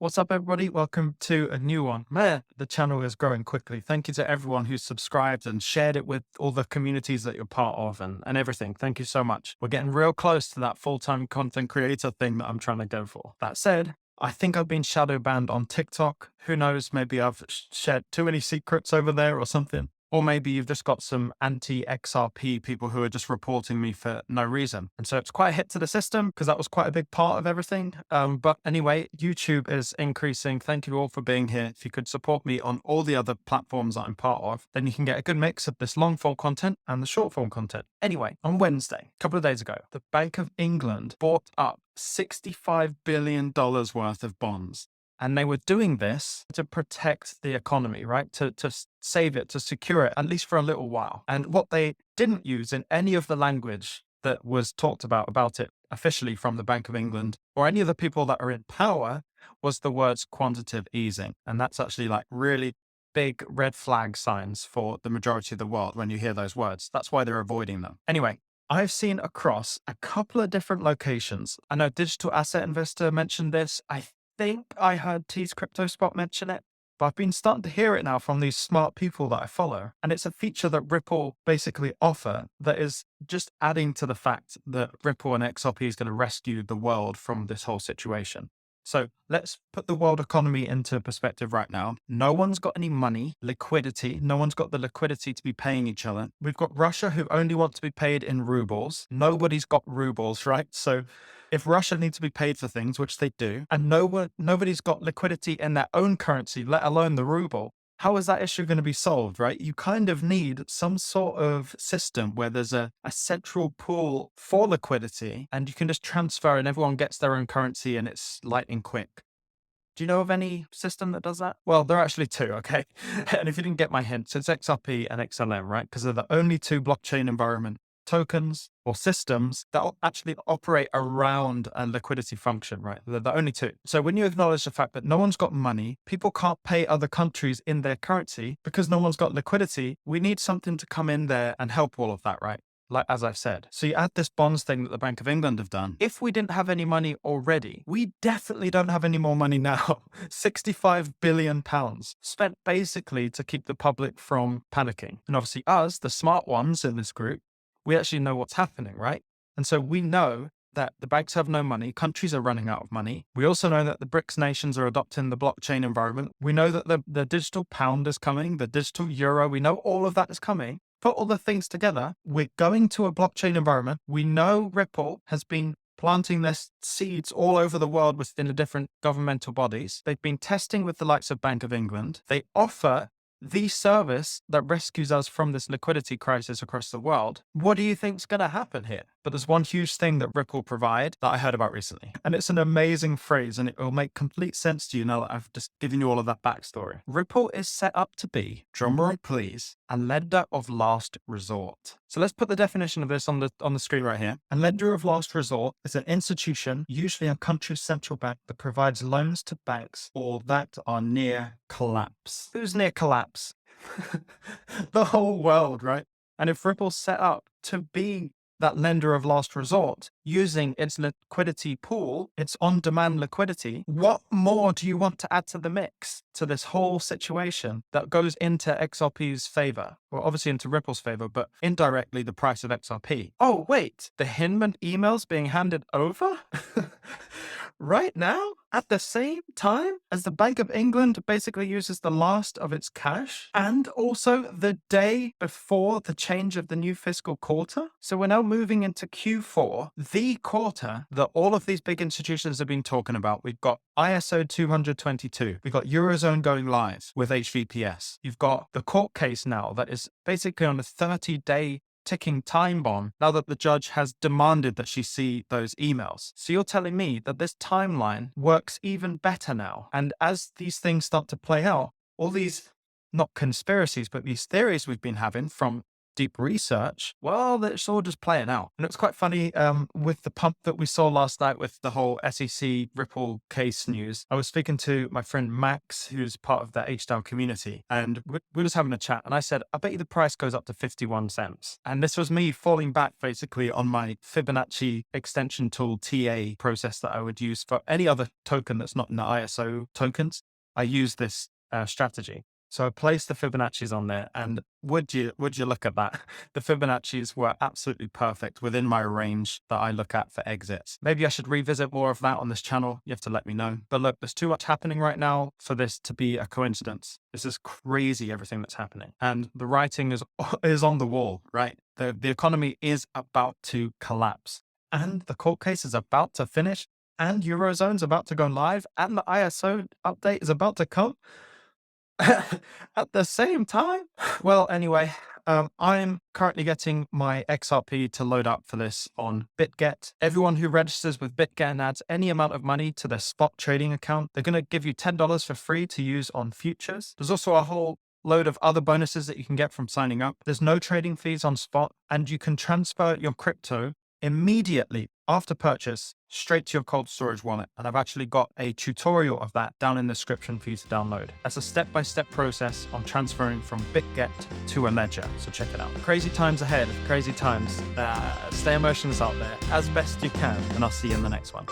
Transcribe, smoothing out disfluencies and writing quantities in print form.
What's up, everybody? Welcome to a new one. Man, the channel is growing quickly. Thank you to everyone who's subscribed and shared it with all the communities that you're part of and everything. Thank you so much. We're getting real close to that full-time content creator thing that I'm trying to go for. That said, I think I've been shadow banned on TikTok. Who knows? Maybe I've shared too many secrets over there or something. Or maybe you've just got some anti-XRP people who are just reporting me for no reason. And so it's quite a hit to the system because that was quite a big part of everything. But anyway, YouTube is increasing. Thank you all for being here. If you could support me on all the other platforms that I'm part of, then you can get a good mix of this long form content and the short form content. Anyway, on Wednesday, a couple of days ago, the Bank of England bought up $65 billion worth of bonds. And they were doing this to protect the economy, right? To save it, to secure it, at least for a little while. And what they didn't use in any of the language that was talked about it officially from the Bank of England or any of the people that are in power was the words quantitative easing. And that's actually like really big red flag signs for the majority of the world when you hear those words. That's why they're avoiding them. Anyway, I've seen across a couple of different locations. I know Digital Asset Investor mentioned this. I think I heard T's Crypto Spot mention it, but I've been starting to hear it now from these smart people that I follow. And it's a feature that Ripple basically offer that is just adding to the fact that Ripple and XRP is going to rescue the world from this whole situation. So let's put the world economy into perspective right now. No one's got any money, liquidity. No one's got the liquidity to be paying each other. We've got Russia who only want to be paid in rubles. Nobody's got rubles, right? So if Russia needs to be paid for things, which they do, and nobody's got liquidity in their own currency, let alone the ruble, how is that issue going to be solved, right? You kind of need some sort of system where there's a central pool for liquidity and you can just transfer and everyone gets their own currency and it's lightning quick. Do you know of any system that does that? Well, there are actually two, okay? And if you didn't get my hints, it's XRP and XLM, right? Because they're the only two blockchain environment tokens or systems that actually operate around a liquidity function, right? They're the only two. So when you acknowledge the fact that no one's got money, people can't pay other countries in their currency because no one's got liquidity, we need something to come in there and help all of that, right? Like, as I've said. So you add this bonds thing that the Bank of England have done. If we didn't have any money already, we definitely don't have any more money now. 65 billion pounds spent basically to keep the public from panicking. And obviously us, the smart ones in this group, we actually know what's happening, right? And so we know that the banks have no money, countries are running out of money. We also know that the BRICS nations are adopting the blockchain environment. We know that the digital pound is coming, the digital euro, we know all of that is coming. Put all the things together, we're going to a blockchain environment. We know Ripple has been planting their seeds all over the world within the different governmental bodies. They've been testing with the likes of Bank of England. They offer the service that rescues us from this liquidity crisis across the world. What do you think's going to happen here? But there's one huge thing that Ripple provide that I heard about recently. And it's an amazing phrase and it will make complete sense to you now that I've just given you all of that backstory. Ripple is set up to be, drumroll please, a lender of last resort. So let's put the definition of this on the screen right here. A lender of last resort is an institution, usually a country's central bank, that provides loans to banks or that are near collapse. Who's near collapse? The whole world, right? And if Ripple's set up to be that lender of last resort using its liquidity pool, its on-demand liquidity, what more do you want to add to the mix, to this whole situation that goes into XRP's favor? Well, obviously into Ripple's favor, but indirectly the price of XRP. Oh, wait, the Hinman emails being handed over right now at the same time as the Bank of England basically uses the last of its cash, and also the day before the change of the new fiscal quarter. So we're now moving into Q4, the quarter that all of these big institutions have been talking about. We've got ISO 222. We've got Eurozone going live with HVPS. You've got the court case now that is basically on a 30-day ticking time bomb now that the judge has demanded that she see those emails. So you're telling me that this timeline works even better now. And as these things start to play out, all these, not conspiracies, but these theories we've been having from deep research, well, it's all just playing out. And it's quite funny with the pump that we saw last night with the whole SEC Ripple case news. I was speaking to my friend Max, who's part of the HDAO community, and we was having a chat. And I said, I bet you the price goes up to 51 cents. And this was me falling back basically on my Fibonacci extension tool TA process that I would use for any other token that's not in the ISO tokens. I use this strategy. So I placed the Fibonacci's on there, and would you look at that? The Fibonacci's were absolutely perfect within my range that I look at for exits. Maybe I should revisit more of that on this channel. You have to let me know. But look, there's too much happening right now for this to be a coincidence. This is crazy, everything that's happening. And the writing is on the wall, right? The economy is about to collapse, and the court case is about to finish, and Eurozone's about to go live, and the ISO update is about to come. At the same time? Well, anyway, I'm currently getting my XRP to load up for this on BitGet. Everyone who registers with BitGet and adds any amount of money to their spot trading account, they're going to give you $10 for free to use on futures. There's also a whole load of other bonuses that you can get from signing up. There's no trading fees on spot, and you can transfer your crypto immediately after purchase straight to your cold storage wallet. And I've actually got a tutorial of that down in the description for you to download. That's a step-by-step process on transferring from BitGet to a ledger. So check it out. Crazy times ahead, crazy times. Stay emotionless out there as best you can, and I'll see you in the next one.